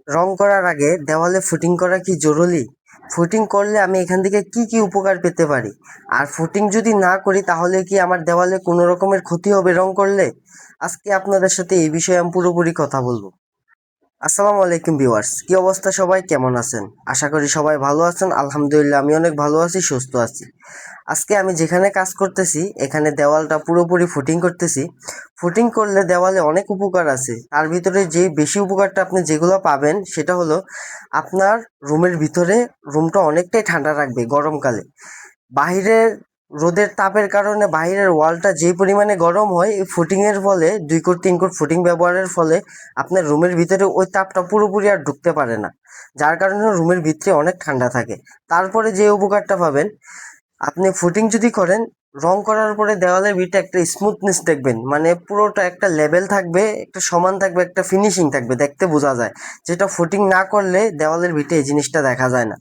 রং করার আগে দেওয়ালে ফুটিং করা কি জরুরি? ফুটিং করলে আমি এখান থেকে কি কি উপকার পেতে পারি? আর ফুটিং যদি না করি তাহলে কি আমার দেওয়ালে কোনো রকমের ক্ষতি হবে রং করলে? আজকে আপনাদের সাথে এই বিষয়ে আমি পুরোপুরি কথা বলবো। আসসালামু আলাইকুম ভিউয়ার্স, কি অবস্থা, সবাই কেমন আছেন? আশা করি সবাই ভালো আছেন। আলহামদুলিল্লাহ আমি অনেক ভালো আছি, সুস্থ আছি। আজকে আমি যেখানে কাজ করতেছি এখানে দেওয়ালটা পুরোপুরি ফুটিং করতেছি। ফুটিং করলে দেওয়ালে অনেক উপকার আছে, তার ভিতরে যে বেশি উপকারটা আপনি যেগুলো পাবেন সেটা হলো আপনার রুমের ভিতরে রুমটা অনেকটাই ঠান্ডা রাখবে গরমকালে। বাহিরের রোদের তাপের কারণে বাহিরের ওয়ালটা যে পরিমাণে গরম হয়, এই ফুটিংয়ের ফলে 2 কোট 3 কোট ফুটিং ব্যবহারের ফলে আপনার রুমের ভিতরে ওই তাপটা পুরোপুরি আর ঢুকতে পারে না, যার কারণে রুমের ভিতরে অনেক ঠান্ডা থাকে। তারপরে যে উপকারটা পাবেন, আপনি ফুটিং যদি করেন, রং করার পরে দেওয়ালের ভিতরে একটা স্মুথনেস দেখবেন, মানে পুরোটা একটা লেভেল থাকবে, একটা সমান থাকবে, একটা ফিনিশিং থাকবে, দেখতে বোঝা যায়। যেটা ফুটিং না করলে দেওয়ালের ভিতরে এই জিনিসটা দেখা যায় না।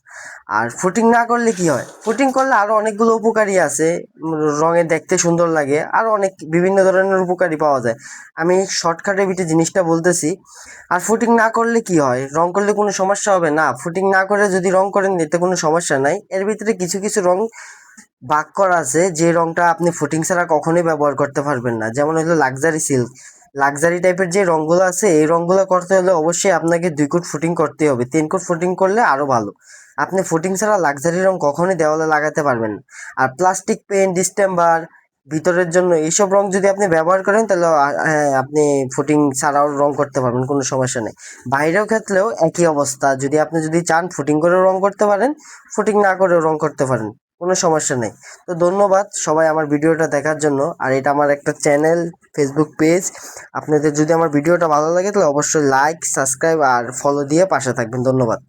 আর ফুটিং না করলে কি হয়, ফুটিং করলে আরো অনেকগুলো উপকারী আছে। রঙে দেখতে সুন্দর লাগে, আরো অনেক বিভিন্ন ধরনের উপকারী পাওয়া যায়। আমি শর্টকাটের ভিতরে জিনিসটা বলতেছি। আর ফুটিং না করলে কি হয়, রং করলে কোনো সমস্যা হবে না? ফুটিং না করে যদি রং করেন এতে কোনো সমস্যা নাই। এর ভিতরে কিছু কিছু রং ভাগ করা আছে যে রংটা আপনি ফুটিং ছাড়া কখনোই ব্যবহার করতে পারবেন না, যেমন হলো লাক্সারি সিল্ক। লাক্সারি টাইপের যে রংগুলো আছে এই রংগুলো করতে হলে অবশ্যই আপনাকে 2 কোট ফুটিং করতে হবে, 3 কোট ফুটিং করলে আরো ভালো। আপনি ফুটিং ছাড়া লাক্সারি রং কখনোই দেওয়ালে লাগাতে পারবেন না। আর প্লাস্টিক পেইন্ট, ডিস্টেম্বার, ভিতরের জন্য এইসব রং যদি আপনি ব্যবহার করেন তাহলে হ্যাঁ, আপনি ফুটিং ছাড়াও রং করতে পারবেন, কোনো সমস্যা নেই। বাইরেও ক্ষেত্রেও একই অবস্থা, যদি চান ফুটিং করেও রং করতে পারেন, ফুটিং না করেও রং করতে পারেন, কোনো সমস্যা নেই। তো ধন্যবাদ সবাই আমার ভিডিওটা দেখার জন্য। আর এটা আমার একটা চ্যানেল, ফেসবুক পেজ। আপনাদের যদি আমার ভিডিওটা ভালো লাগে তাহলে অবশ্যই লাইক, সাবস্ক্রাইব আর ফলো দিয়ে পাশে থাকবেন। ধন্যবাদ।